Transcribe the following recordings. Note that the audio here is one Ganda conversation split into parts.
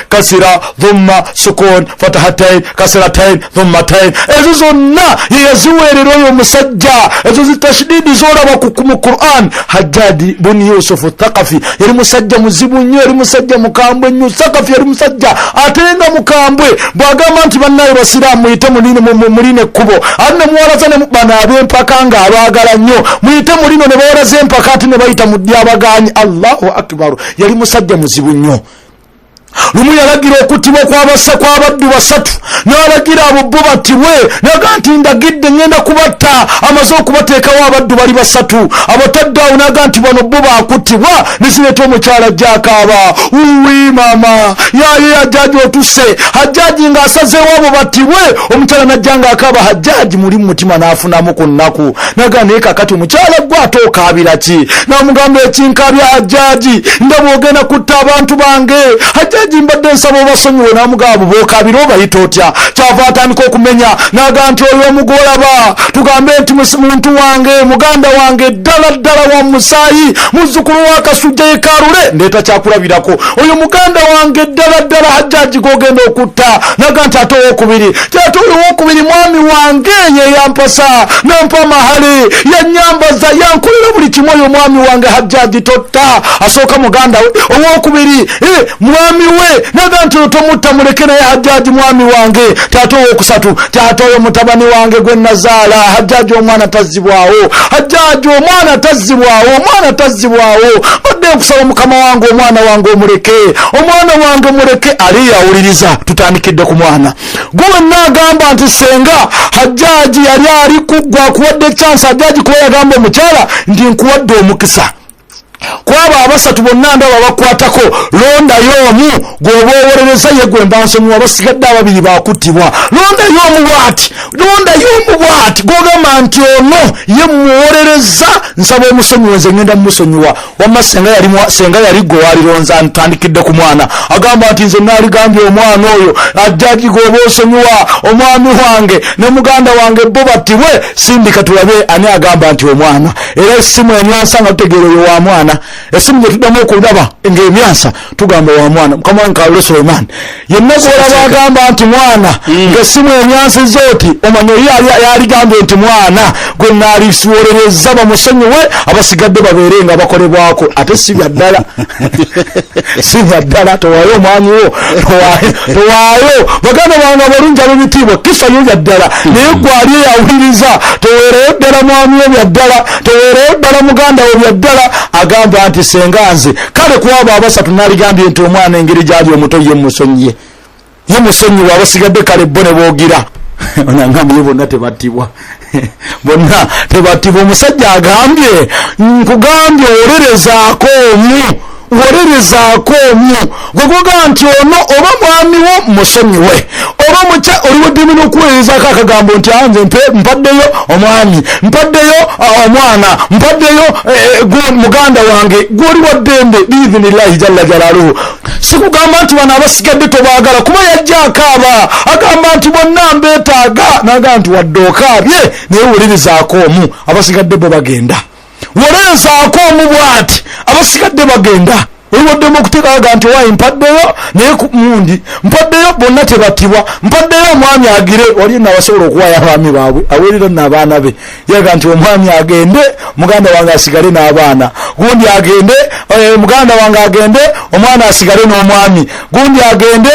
kasira dhumma sukun fatahatain kasratain dhummatain ezo zonna yaziwerera oyo musajja ezo zitashdidi zoraba ku Qur'an. Hajjaj bun Yusuf Thaqafi yali musajja muzibu nnyo, yali musajja mukambwe nnyo. Thaqafi yali musajja atenga mukambwe bwagamba nti bannaye basiraamu muyite muline ekkubo anne muwalaza ne mubana ab'empaka nga abaagala nnyo muyite mulino ne bawalaza empaka ati ne bayita mu ddyabaganyi. Allahu akbar, yali musajja muzibu nnyo. Lumu yalagira okutibwa kw'abaddu basatu n'alagira abo bo battibwe naga nti ndagidde ngenda kubatta amaze okubateekawo abaddu bali basatu abo taddaawo naga nti bano bo bakuttibwa nezireeta omukyala gyakaaba uwi maama yaye Hajjaaji otuse. Hajjaaji ng'asazeewo abo battibwe omukyala najja ng'akaaba Hajjaaji muli mu mutima n'afunamu ku nnaku naga naye kakati omukyala gwe ate okaabira ki? N'amugamba ekinkaabya Hajjaaji nga bw'ogenda kutta abantu bange. Hajjaaji mbadde nsaba obasonyiwe n'amugamba bw'okaabira obayita otya? Kyava atandika okumenya naga nti oyo omugolaba tugambe nti muntu wange muganda wange ddala ddala wa musaayi muzzukulu wa Kasujja Yekalule ndeeta kyakulabirako oyo muganda wange ddala ddala Hajjaaji gogenda okutta. Naga nti ate owokubiri kyate oyo owokubiri mwami wange ye yampasa nampa mahale yanyambaza yankolera buli kimu oyo mwami wange Hajjaaji totta. Asooka muganda we owokubiri mwami we naga nti tomutta muleke naye Hajjaaji mwami wange. Taata owokusatu taata oyo mutabani wange gwe nazaala Hajjaaji omwana tazzibwawo. Hajjaaji omwana tazzibwawo, omwana tazzibwawo. Badde okusaba mukama wange omwana wange omuleke, omwana wange muleke. Ali yawuliriza tutandikidde ku mwana gwe nagamba nti senga Hajjaaji yali ali kuggwa akuwadde chance. Hajjaaji kuba yagamba omukyala nti nkuwadde omukisa kwaba abasatu bonna ndaba bakwatako londayo omu gwoba owolereza ye gwe mbansonyiwa basigadde ababiri bakuttibwa. Londayo omu bwati gogamba nti ono ye muwolereza nsaba omusonyiwa nze ngenda mumusonyiwa. Wamma senga yali gwe walironza ntandikidde ku mwana agamba nti nze naligambye omwana oyo Hajjaaji gwoba osonyiwa omwami wange ne muganda wange bo battibwe sindika tulabe ani agamba nti omwana. Era essimu emyansa nga tutegeera oyo wa mwana. Esimu gye tuddamu okulaba ng'emyansa tugamba wa mwana mukama wange Kalule Suleiman yenna gwolaba agamba nti mwana ng'essimu emyansa zooti omanya yaligambye nti mwana gwe naalisuwolereza bamusonyiwe abasigadde babeere nga bakolebwako. Ate si bya ddala si bya ddala towaayo omwami wo towaayo baganda bange abalungi ab'ebitiibwa kifayo bya ddala naye gwali eyawuliriza toweereyo ddala mwami wo bya ddala toweereyo ddala muganda wo bya ddala. Agamba nti senga nze kale kwabo abasatu naligambye nti omwana engeri gyali omuto ye musonyiwe abasigadde kale bo ne boogira onangambye bonna tebattibwa bonna tebattibwa. Omusajja agambye nkugambye olerezaako gwegoga nti ono oba mwami wo musonyiwe oba mucha oliwedde bino okuweerezaako akagambo nti anze mpaddeyo omwami mpaddeyo omwana mpaddeyo muganda wange gwoli wa ddembe biidhinillahi jalla jalaaluhu. Sikugamba nti bano abasigadde tobaagala kuba yajja akaaba agamba nti bonna mbeetaaga naga nti wadde okaabye naye wolerizaako omu abasigadde bo bagenda. Wolerezaako omu bwati abasigadde bagenda. Oliwaddemu okuteekaga nti wayi mpaddeyo naye mundi mpaddeyo bonna tebattibwa mpaddeyo omwami agire. Wali nabasobola okuwaayo abaami baabwe aweerera n'abaana be yaga nti omwami agende muganda wange asigale n'abaana gundi agende muganda wange agende omwana asigale n'omwami gundi agende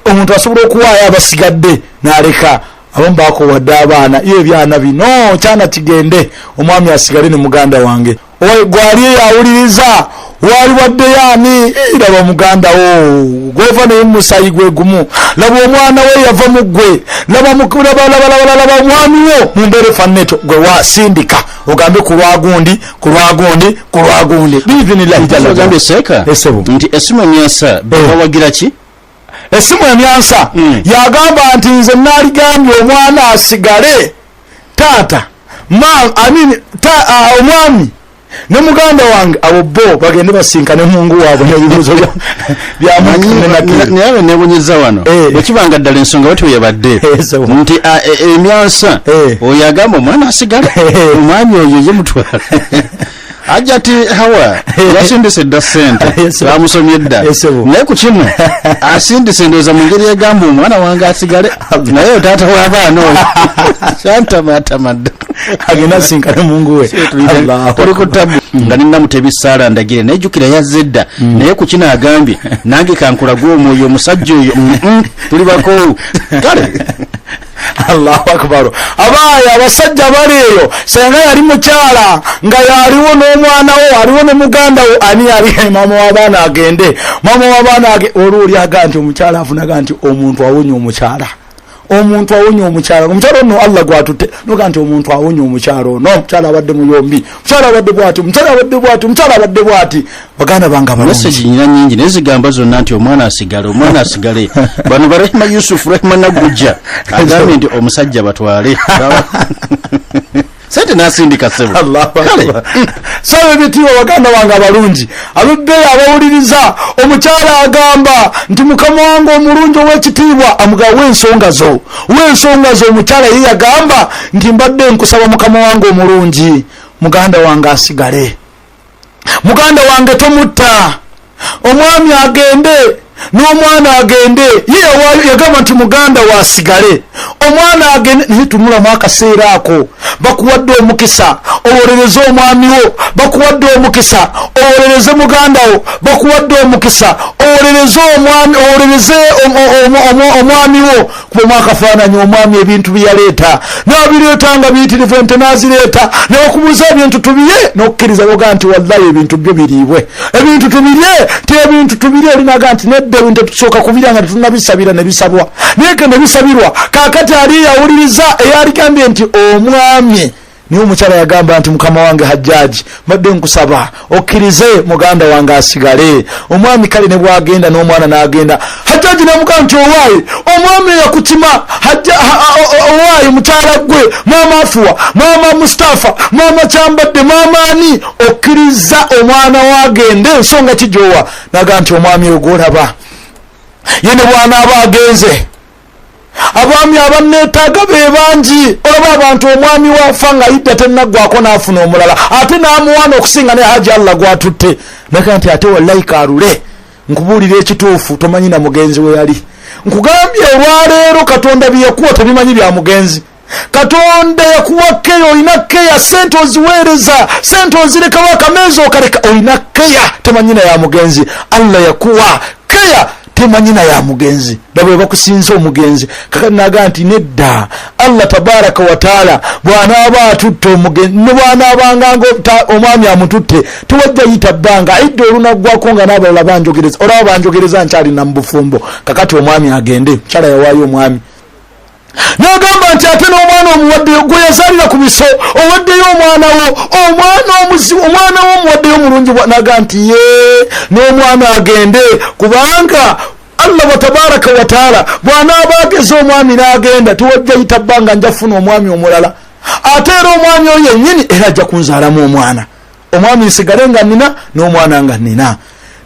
omuntu asobola okuwaayo abasigadde n'aleka abamu bakowadde abaana ye ebyana bino kyana kigende omwami asigale ne muganda wange. Gwali eyawuliriza wali wadde yaani laba muganda wo gweva naye musayi gwe gumu laba omwana we yava mu ggwe laba omwami wo mumbeere fanneto gwe wasindika ogambe ku lwagundi biivinillahi jalla ogambe seeka nti esimu emyansa bawagira ki? Esimu emyansa yagamba nti nze naligambye omwana asigale taata omwami ne muganda wange abo bo bagende basinkane mungu waabwe n'ebibuuzo naye nebonyeza wano bwekibanga ddala ensonga bati weyabadde nti emyansa oyo agamba omwana asigale omwami oyo ye mutwala ajati hawa yasindise dda ssente bamusomye dda naye ku kino asindise ndowooza mu ngeri egamba omwana wange asigale naye taata w'abaana oyo kyantamatama dda agenda sinkane mungu we tuli ku tabu nga ninnamutebi Saala Ndagire najjukira yazze dda naye ku kino agambye nange kankulaga omwoyo omusajja oyo tuli bakoowu kale Allahu akbar. Abaya abasajja bali eyo senga yali mukyala nga yaliwo n'omwana wo aliwo ne muganda wo ani yali mama w'abaana agende mama w'abaana oluli aga nti omukyala afunaga nti omuntu awonya omukyala omuntu awonya omukyala omukyala ono Allah gwatutte noga nti omuntu awonya omukyala ono omukyala abadde muyombi omukyala abadde bwati omukyala abadde bwati omukyala abadde bwati baganda banga balonzi message nyina nyingi nezigamba zonna nti omwana asigale bano barahima Yusuf rahima nagujja agambye nti omusajja batwale sente nasindika sebo kale sawe bitiwa baganda banga abalungi ababbe abawuliriza omukyala agamba nti mukama wange omulungi ow'ekitiibwa amugawe ensonga zo omukyala ye yagamba nti mbadde nkusaba mukama wange omulungi muganda wange asigale muganda wange tomutta omwami agende n'omwana agende ye yagamba nti muganda waasigale omwana agende naye tumulamu akaseera ako bakuwadde omukisa owolereze omwami wo bakuwadde omukisa owolereze muganda wo bakuwadde omukisa owolereze omwami wo kuba mwakafaananyi omwami ebintu byeyaleeta n'abireeta nga biyitirivu ente n'azireeta n'okubuuza ebintu tubiye n'okukkiriza boga nti wallahi ebintu byo biriibwe ebintu tubirye ti ebintu tubirye olinaga nti nedda ebintu tusooka kubirya nga tetunabisabira ne bisabwa naye ke ne bisabirwa kaakati ali yawuliriza eyaligambye nti omwami niwe omukyala yagamba nti mukama wange Hajjaji mbadde nkusaba okkirize muganda wange asigale omwami kale ne bwagenda n'omwana n'agenda Hajjaji namugamba nti owaayi omwami yakukima owaayi mukyala gwe maama Afuwa maama Mustafa maama Kyambadde maama ani okkiriza omwana wagende ensonga kijowa naga nti omwami ogolaba yene bwana abagenze abaami abanneetaaga be bangi olaba abantu omwami waafa nga yidda tennaggwako n'afuna omulala ate n'amuwaana okusinga ne Haji Allah gwatutte naga nti ate wallahi kaalule nkubuulira ekituufu tomanyi na mugenzi we yali nkugambye olwaleero Katonda bye yakuwa tebimanyi bya mugenzi Katonda yakuwa keya olina keya sente oziweereza sente ozireka bakameezi okaleka olina keya temanyi na ya mugenzi Allah yakuwa keya temanyina ya mugenzi dabwe bakusinza omugenzi kakati naga nti nedda Allah tabaraka wa taala bwana abatutte omugenzi ne bwana abanganga omwami amututte tuwajja yita banga idde olunagwako nga n'abalala banjogereza olaba banjogereza nkyali na mbufumbo kakati omwami agende kyala yawaayo omwami nagamba nti ate n'omwana omuwaddeyo gwe yazaalira ku biso owaddeyo omwana wo omwana wo omuwaddeyo omulungi naga nti ye n'omwana agende kubanga Allah wa tabaraka wa taala bwana abageze omwami n'agenda tuwajja yita bbanga njafuna omwami omulala ate era omwami oyo yennyini era ajja kunzaalamu omwana omwami nsigale nga nina n'omwana nga nina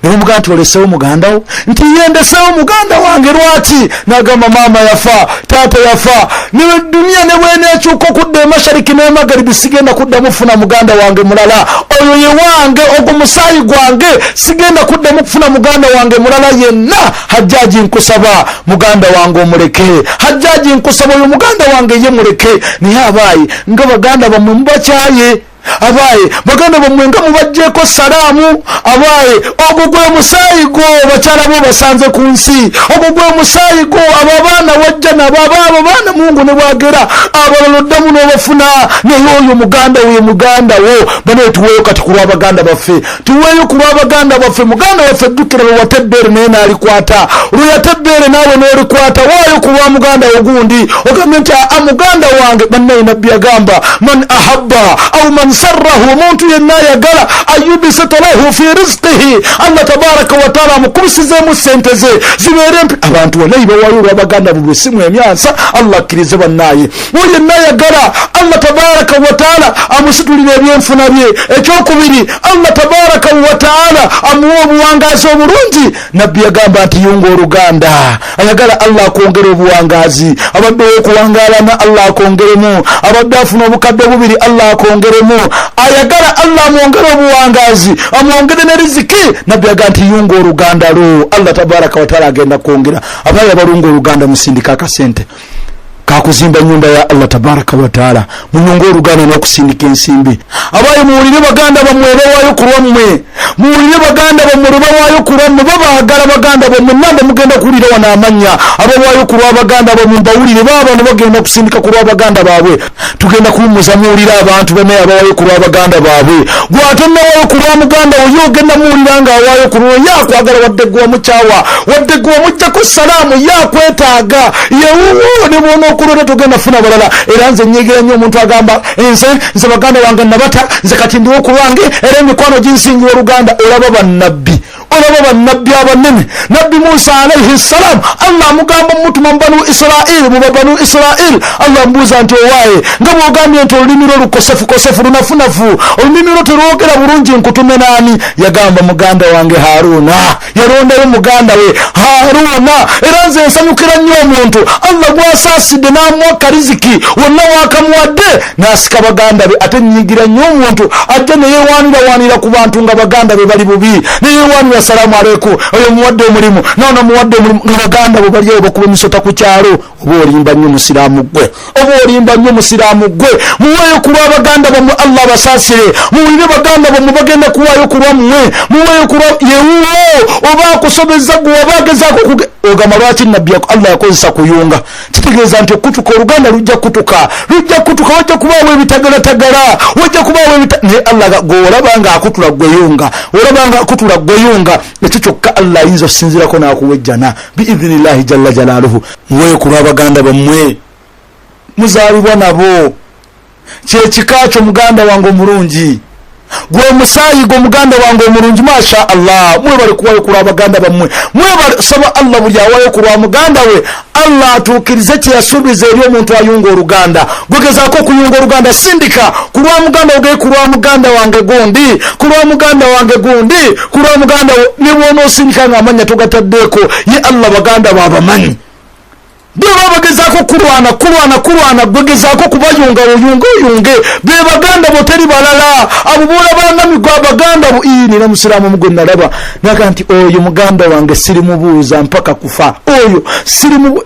nomugamba nti olesewo muganda wo nti yendesewo muganda wange lwaki nagamba maama yafa taata yafa ne dunia ne bweneekyuka okudda emashariki n'emagaribi sigenda kuddamu kufuna muganda wange mulala oyo ye wange ogwo musaayi gwange sigenda kuddamu kufuna muganda wange mulala yenna Hajjaji nkusaba muganda wange omuleke Hajjaji nkusaba oyo muganda wange ye muleke naye abaayi nga baganda bamwe mubakyaye abaye baganda bamwe nga mubajjeeko salaamu abaye ogwo gwe musaayi gwo bakyala bo basanze ku nsi ogwo gwe musaayi gwo abo abaana wajja nabo abo baana Mungu ne bwagera abalala oddamu n'obafuna naye oyo muganda we muganda wo bano tuweeyo kati ku lw'abaganda baffe tuweeyo ku lw'abaganda baffe muganda waffe ddukira lwe watebbeere naye n'alikwata lwe yatebbeere naawe n'olikwata waayo ku lwa muganda wo gundi ogambye nti muganda wange bannaye nabbi yagamba man ahabba au man sarrahu omuntu yenna ayagala ayubisata lahu fi rizqihi Allah tabaraka wa taala amukubisizemu sente ze zibeere abantu wallahi bawaayo olw'abaganda bwe simu emyansa Allah akkirize bannaye oyo yenna ayagala Allah tabaraka wa taala amusitulira ebyenfuna bye ekyokubiri Allah tabaraka wa taala amuwa obuwangaazi obulungi nabbi yagamba nti yunga oluganda ayagala Allah akwongera obuwangaazi abadde okuwangaalana Allah akwongeremu abadde afuna obukadde bubiri Allah akwongeremu ono ayagala Allah amwongere obuwangazi amwongere ne riziki nabbi aga nti yunga oluganda lwo Allah tabaraka wa taala agenda kwongera abaye abalunga oluganda musindika akasente kakuzimba nyumba ya Allah tabaraka wa taala munyongo oluganda n'okusindika ensimbi abaye muwulire baganda bamwe bawaayo ku lwammwe muwulire baganda bamwe bawaayo ku lwammwe babaagala baganda bamwe nande mugenda kuwulira wana amanya abawaayo ku lwabaganda bamwe mbawulire baba ne bagenda kusindika ku lwabaganda baabwe tugenda kuwummuza muwulire abantu bamwe abawaayo ku lwabaganda baabwe gwate nawaayo ku lwamuganda wo yogenda muwulira nga awaayo ku lwo yakwagala wadde gwa mukyawa wadde gwa mujjako salaamu yakwetaaga yewuwo ne bwona okulole tugenda funa balala era nze nyeegera nnyo omuntu agamba nze baganda wange nabata nze kati ndiwo ku lwange era emikwano ginsingira oluganda olaba bannabbi abanene nabbi Musa alayhi salam Allah amugamba mutuma mu banu Israel Allah mbuuza nti owaaye nga bwogambye nti olulimi lwo lukosefu lunafunafu olulimi lwo terwogera bulungi nkutume naani yagamba muganda wange Haruna yalondayo muganda we Haruna era nze nsanyukira nnyo omuntu Allah gwasaasidde n'amuwa riziki wonna wakamuwadde n'asika baganda be ate nyigira nnyo omuntu ajja neyewaanira ku bantu nga baganda be bali bubi neyewaanira salaamu aleikum oyo muwadde omulimu nono muwadde omulimu nga baganda bo baliyo bakuba emisota ku kyalo oba olimba nnyo musiraamu gwe muweeyo ku lwabaganda bammwe Allah basaasire muwulire baganda bammwe bagenda kuwaayo ku lwammwe muweeyo ku yewuwo oba akusobezza gwe oba agezaako ogamba lwaki nabbi Allah yakozesa kuyunga kitegeeza nti okutuka oluganda lujja kutuka wajja kubaawo ebitagalagala wajja kubaawo naye Allah golaba nga akutula gweyunga ekyo kyokka Allah ayinza okusinzirako n'akuwejjana biidhinillahi jalla jalaaluhu muweeyo ku lwabaganda bammwe muzaalibwa nabo kyekika kyo muganda wange omulungi gwe musaayi gwe muganda wange omulungi masha Allah mwebale kuwaayo ku lwabaganda bammwe mwebale saba Allah buli awaayo ku lwa muganda we Allah atuukirize kye yasuubiza eri omuntu ayunga oluganda gwegezaako okuyunga oluganda sindika ku lwa muganda ogeye ku lwa muganda wange gundi ku lwa muganda ne bwona osindika ng'amanya togataddeeko ye Allah baganda baabamanyi bwe babagezaako kulwana gwegezaako kubayunga oyunge be baganda bo teri balala abo boolabanga migwa baganda bo nina musiraamu mugwe nalaba naga nti oyo muganda wange sirimubuuza mpaka kufa oyo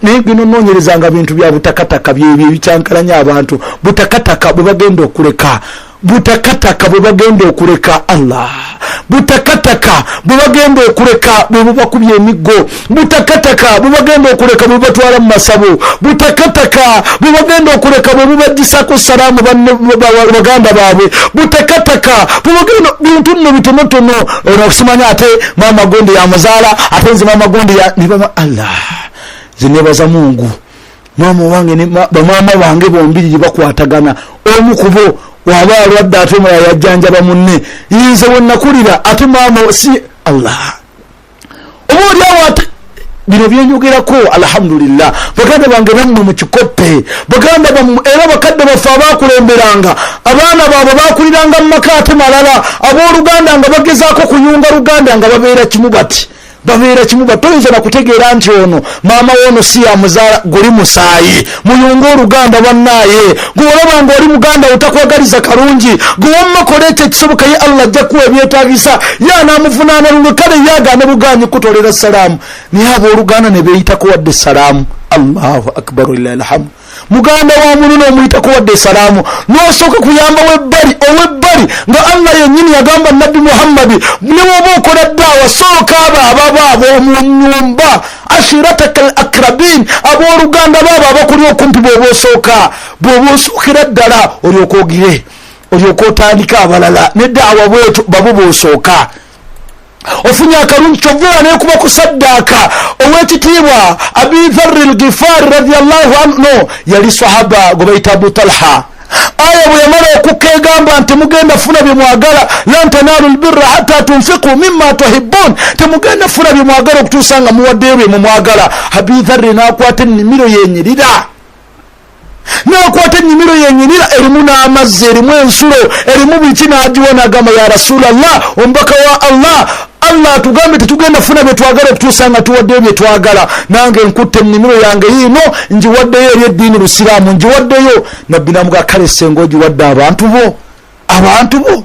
naye gino noonyerezanga bintu bya butakataka byebyo ebikyankalanya abantu butakataka bwe bagenda okuleka Allah butakataka bwe bagenda okuleka bwe bakubye emiggo butakataka bwe bagenda okuleka bwe batwala mu masabo butakataka bwe bagenda okuleka bwe bajisako salaamu baganda baabwe butakataka bwe bagenda bintu nno bitonotono onakusimanya ate mama gondi yamuzaala ate nze mama gondi nibama Allah zinebaza Mungu mama wange ne bamama bange bombiri bakwatagana omu kubo waba alwadde ate omulala yajjanjaba munne yinze wennakulira ate maama si Allah oba oliawo ate bino byenyogerako alhamdulillah baganda bange bammwe mu kikoppe baganda bammwe era bakadde baffe abaakulemberanga abaana baabwe baakuliranga mu maka ate malala abooluganda nga bagezaako kuyunga luganda nga babeera kimu bati toyinza nakutegeera nti ono maama wono si yamuzaala guli musaayi muyunga oluganda bannaaye gweolaba nga oli muganda otakwagaliza kalungi gwewammakola ekyo ekisoboka ye Allah ajja kuwa ebyetaagisa yanaamuvunaana lulwe kale yagaane buganyi kutolera salaamu naye abooluganda ne beeyitako wadde salaamu Allahu akbar lillahi alhamdu muganda wa munno omuyitako wadde salaamu n'osooka kuyamba ow'ebbali nga Allah yennyini yagamba nabbi Muhammadi ne bw'oba okola ddaawa sooka ab'omu nnyumba ashirataka al akrabin abooluganda baabo abakuli okumpi bw'oba osookera ddala olyoka otandika abalala ne ddaawa bwetu babo bw'osooka ofunye akalungi kyovera nekuba kusaddaaka ow'ekitiibwa Abi Dharr al-Ghifari radiyallahu anhu yali sahaba gwe bayita Abu Talha aya bwe yamala okukka egamba nti mugenda funa bye mwagala lan tanaalu lbirra hatta tunfiqu mimma tuhibbun temugenda funa bye mwagala okutuusa nga muwaddeyo bye mumwagala Abi Dharr n'akwata ennimiro yenyirira erimu n'amazzi erimu ensulo erimu biki n'agiwa n'agamba ya Rasulallah omubaka wa Allah atugambye tetugenda funa bye twagala okutuusa nga tuwaddeyo bye twagala nange nkutte ennimiro yange yiino ngiwaddeyo eri eddiini lusiraamu ngiwaddeyo nabbi namuga kale senga ogiwadde abantu bo abantu bo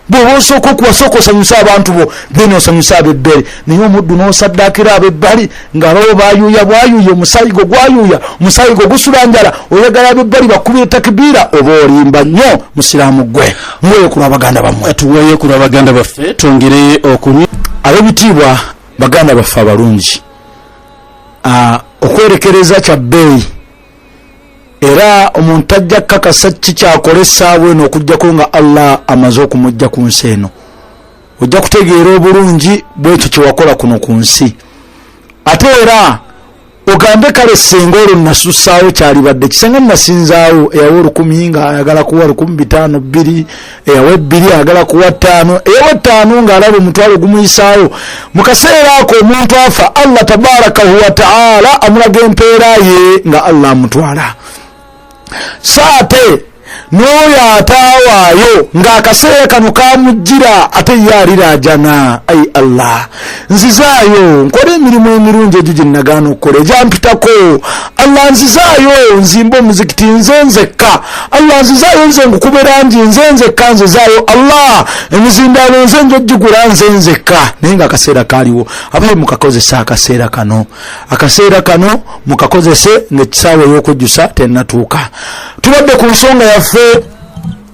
bw'osooka okuwasooka osanyusa abantu bo then osanyusa ab'ebbali naye omuddu n'osaddaakira ab'ebbali ng'abawo baayuuya bwayuuya omusayigo gwayuuya omusayigo gusula njala oyagala ab'ebbali bakubira takbiira oba olimba nnyo musiraamu gwe muweeye ku lw'abaganda bammwe tuweeye ku lw'abaganda baffe twongere okunywa ab'ebitiibwa baganda baffe abalungi okwerekereza kya bbeeyi era omuntu ajja kakasa kikyakola essaawa eno okugjako nga Allah amaze okumujja ku nsi eno ojja kutegeera obulungi bwekyo kyewakola kuno ku nsi ate era ogambe kale senga olwo nasussaawo kyalibadde kisenga nasinzaawo eyawa 1000 nga ayagala kuwa 1500 2 eyawa 2 ayagala kuwa 5 eyawa 5 ng'alaba omutwalo gumuyisaawo mu kaseera ako omuntu afa Allah tabarakahu wa ta'ala amulaga empeera ye nga Allah amutwala saate n'oyo ataawaayo ng'akaseera kano kamujjira ate ye aliraajana ayi Allah nzizaayo nkole emirimu emirungi egyo gye nagaana okukola egyampitako Allah nzizaayo nzimba omuzikiti nze nzekka Allah nzizaayo nze ngukuba erangi nze nzekka nzizaayo Allah emizindaalo nze njogigula nze nzekka naye ng'akaseera kaaliwo abaye mukakozesa akaseera kano mukakozese ng'ekisaawa ey'okujjusa tennatuuka tubadde ku nsonga yaffe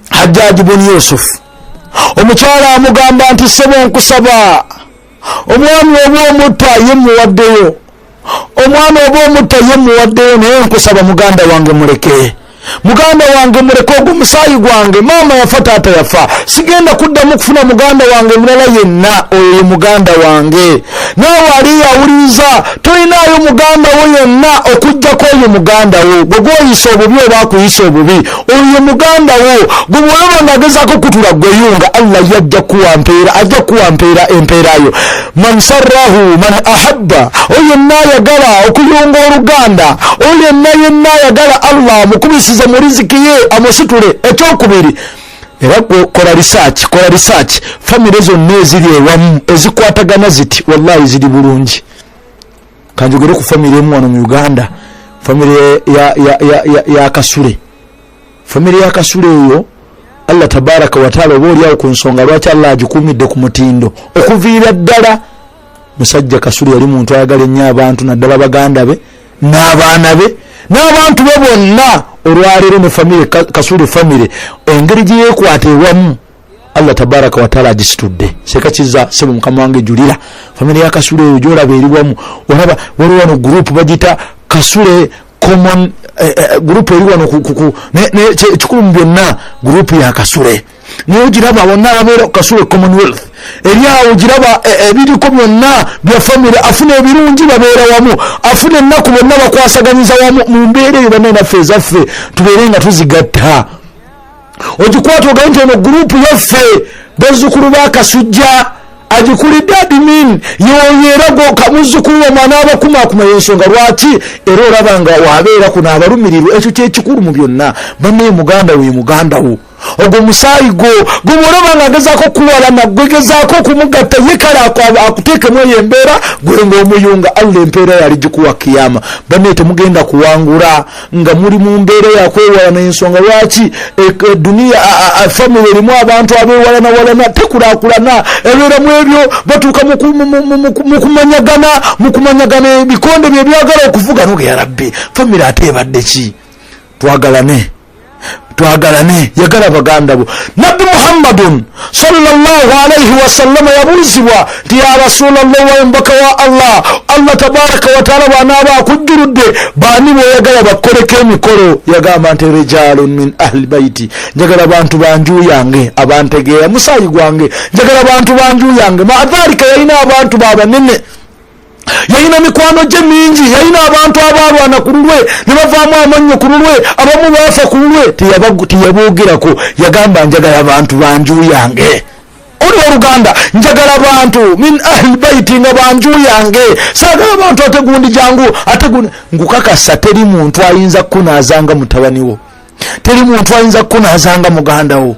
Hajjaji bun Yusuf omukyala amugamba nti sebo nkusaba omwami oba omutta yemuwaddeyo omwana oba omutta yemuwaddeyo naye nkusaba muganda wange muleke ogwo musaayi gwange maama yafa taata yafa sigenda kuddamu kufuna muganda wange mulala yenna oyo ye muganda wange naawe ali yawuliza tolinaayo muganda wo yenna okujjako oyo muganda wo bwe gwoyisa obubi oba akuyisa obubi oyo ye muganda wo gwe bwolaba ng'agezaako kutula gweyunga Allah yajja kuwa empeerayo man sarrahu man ahabba oyo yenna ayagala okuyunga oluganda oyo yenna ayagala Allah amukubisize mu riziki ye amusitule ekyokubiri era kola research famire zonna eziri ewamu ezikwatagana ziti wallahi ziri bulungi kanjogere ku famire emu wano mu Uganda famire ya Kasule famire ya Kasule eyo Allah tabaraka wa taala oba oliawo ku nsonga lwaki Allah agikumidde ku mutindo okuviira ddala musajja Kasule yali muntu ayagala ennyo abantu naddala baganda be n'abaana be n'abantu be bonna olwaleero ne famire Kasule famire engeri gye yeekwata ewamu Allah tabaraka wa taala agisitudde sekakiza sebo mukama wange julira famire ya Kasule eyo gyolaba eri wamu olaba waliwo wano gurupu bagita Kasule common gurupu eri wano kikulu mu byonna gurupu ya Kasule naye ogiraba bonna ababeera Kasule commonwealth eri awo giraba ebiriko byonna bya famire afuna ebirungi babeera wamu afuna ennaku bonna bakwasaganyiza wamu mu mbeera eyo banne naffe ezaffe tubeere nga tuzigatta ogikwata ogabe nti eno gurupu yaffe bazzukulu ba Kasujja agikulidde admin yoyera kamuzukulu omwana abakumakuma y'ensonga lwaki era olaba nga wabeera kuno abalumirirwa ekyo kyekikulu mu byonna banne muganda we muganda wo ogwo musaayi gwo gwolaba nga agezaako kuwalana gwegezaako okumugatta ye kale akuteekemu eyo embeera gwe ng'omuyunga Allah empeera yali gikuwa kiyama banne temugenda kuwangula nga muli mu mbeera yakwewalana ensonga lwaki duniya famire erimu abantu abeewalana tekulaakulana ebeera mu ebyo batuuka mu kumanyagana ebikonde bye byagala okuvuga noge ya Rabbi famire ate ebadde ki twagalane yagala baganda bo Nabbi Muhammadun sallallahu alayhi wa sallam yabuuzibwa nti ya Rasulallah wa mbaka wa Allah tabaraka wa taala banaaba akujjuludde baani boyagala bakoleko emikolo yagamba nti rijalun min ahli baiti njagala bantu banju yange abantegeera musaayi gwange njagala bantu banju yange maadhalika yalina abantu babanene yalina mikwano gye mingi yalina abantu abalwana ku lulwe ne bavaamu amannyo ku lulwe abamu baafa ku lulwe teyaboogerako yagamba njagala abantu banju yange oli oluganda njagala bantu min ahli baiti nga banju yange saagala abantu ate gundi jangu ate gundi ngukakasa teri muntu ayinza kunaazanga mutabani wo teri muntu ayinza kunaazanga muganda wo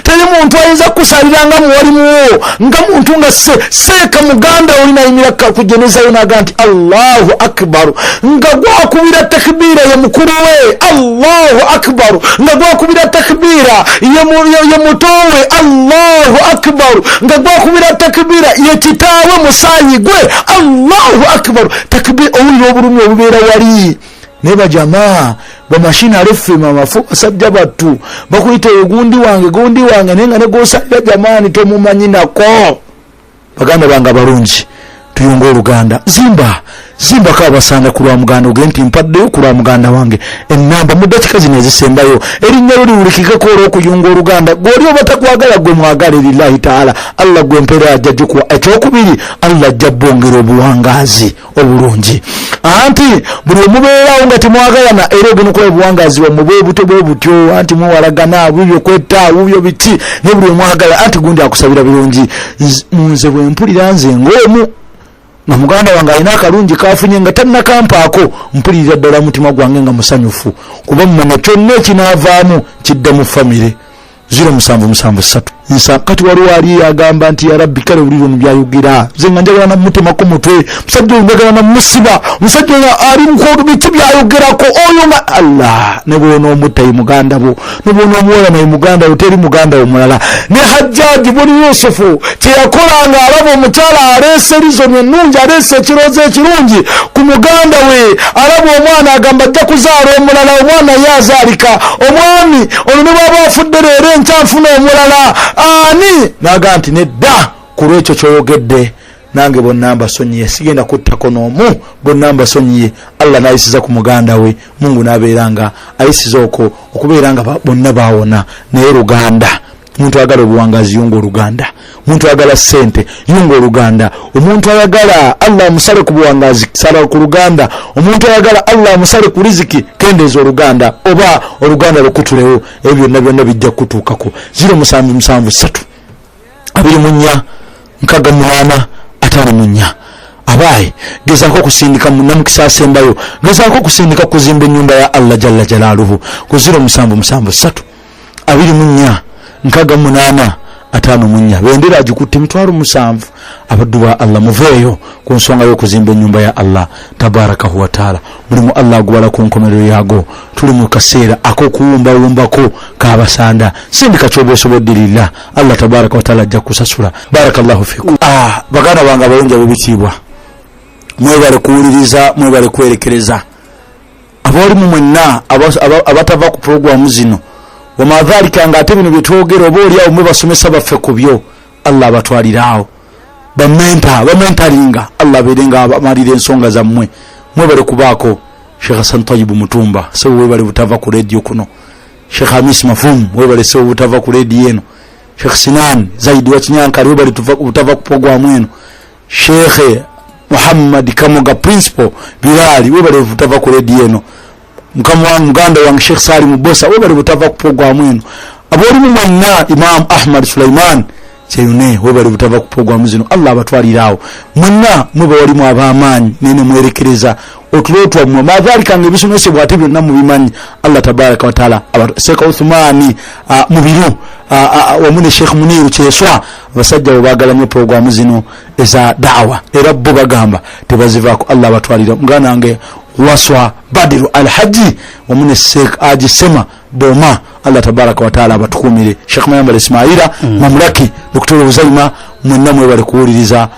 teri muntu ayinza kusalira nga muwalimuwo nga muntu nga seeka muganda olina yimira kujeneza yonaga nti Allahu akbar nga gwakubira takbira ya mukuru we Allahu akbar nga gwakubira takbira ya mutowe Allahu akbar nga gwakubira takbira ya kitaawe musayi gwe Allahu akbar takbira owulira obulumi obubeera wali neba jamaa bamashina alefema mafu asajja battu bakuyita gundi wange nenga negosalira jamani tomumanyi nako baganda banga balungi tuyunga oluganda zimba kabasanga kulwa muganda ogenti mpaddeyo kulwa muganda wange enamba mudatika zino ezisembayo erinnya liwulikike ko okuyunga oluganda goli obatakwagala gwe mwagala lillahi taala Allah gwe mpera ajja kuwa ekyokubiri Allah ajja bongera obuwangazi obulungi anti buli omubeerawo nga temwagalana era ogenda okukola obuwangazi bwe buto bwe butyo anti muwalagana bubyo kwetta bubyo biti ne buli omwagala anti gundi akusabira birungi nze bwe mpulira nze ng'omu na muganda wange alina akalungi kafunye nga tanna kampaako mpulirira ddala mutima gwange nga musanyufu kuba mmanya kyonna ekinaavaamu kidda mu famire 0773 kati waliwo ali agamba nti ya rabbi kale uliro mubyayogera nze nga njagala namutemako mutwe musajja oyo njagala namusiba musajja oyo ali mukodo biti byayogerako oyo nga Allah ne bwona omutayi muganda bo ne bwona omuwola naye muganda wo teri muganda omulala ne Hajjaji boni Yusufu kyeyakolanga alaba omukyala aleese rizoni ennungi aleese ekirozo ekirungi ku muganda we alaba omwana agamba ajja kuzaala omulala omwana yazaalika omwami ono ne bwaba afudde leero enkyanfuna omulala ani naga nti nedda ku lwekyo kyoyogedde nange bonna mbasonyiye sigenda kuttako n'omu bonna mbasonyiye Allah n'ayisiza ku muganda we Mungu n'abeeranga ayisiza okubeeranga bonna baawona naye Luganda omuntu ayagala obuwangazi yunga oluganda omuntu ayagala ssente yunga oluganda omuntu ayagala Allah amusale ku buwangazi sala ku luganda omuntu ayagala Allah amusale ku riziki kendeeza oluganda oba oluganda lukutulewo ebyo byonna bijja kutuukako 0773 24 58 54 abaye gezaako kusindika munamukisa asembayo gezaako kusindika kuzimba ennyumba ya Allah jalla jalaaluhu ku 0773 24 58 54 bendera agikutte 7,000 abaddu ba Allah muveeyo ku nsonga y'okuzimba ennyumba ya Allah tabarakahu wa taala mulimu Allah agubala ku nkomerero yago tuli mu kaseera ak'okuwumbawumbako kaabasanda sindika ky'obeesoboddirira Allah tabaraka wa taala ajja kusasula barakallahu fikum baganda bange abalungi ab'ebitiibwa mwebale kuwuliriza mwebale kwerekereza abali mu mwenna abatava ku programu zino wamadhalika nga ate bino byetwogera oba oli awo mwe basomesa baffe ku byo Allah abatwaliraawo bamentalinga Allah abeerenga abamalira ensonga zammwe mwebale kubaako Sheikh Hassan Tayyib Mutumba sewe webale butava ku radio kuno Sheikh Hamis Mafum webale sewe butava ku radio eno Sheikh Sinan Zaidi wa Kinyankali webale butava ku programu eno Sheikh Muhammad Kamoga Principal Bilali webale butava ku radio eno mkamwa muganda wa Sheikh Salim Bosa webale butava ku programu eno aboli mu mwanna Imam Ahmad Sulaiman cheyune webale butava ku programu zino Allah abatwaliraawo mwenna mweba wali mu abamanyi nene mwerekereza otulotwa mu madhalika ngebisomesebwa ate byonna mu bimanyi Allah tabaraka wa taala Sheikh Uthmani mubiru wamune Sheikh Muniru Kyeswa abasajja babagalanye programu zino eza da'wa era bo bagamba tebazivaako Allah abatwalira mugana nge waswa Badiru Al-Haji wamune Sheikh Aji Sema Boma Allah tabaraka wa taala abatukumire Sheikh Mayambala Ismaila Mamlaki Dr. Uzaima mwenna mwebale kuwuliriza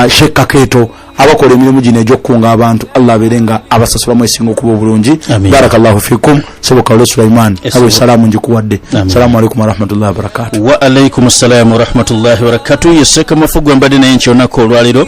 Sheikh Kaketo abakola emirimu gino egy'okukunga abantu Allah abeerenga abasasula mwesinga okuba obulungi barakallahu fikum soboka olwo Sulaiman abe salamu njikuwadde assalamu alaikum warahmatullahi wabarakatuh wa alaikum assalam warahmatullahi wabarakatuh yeseka mafugo mbadde naye nkyonako olwaliro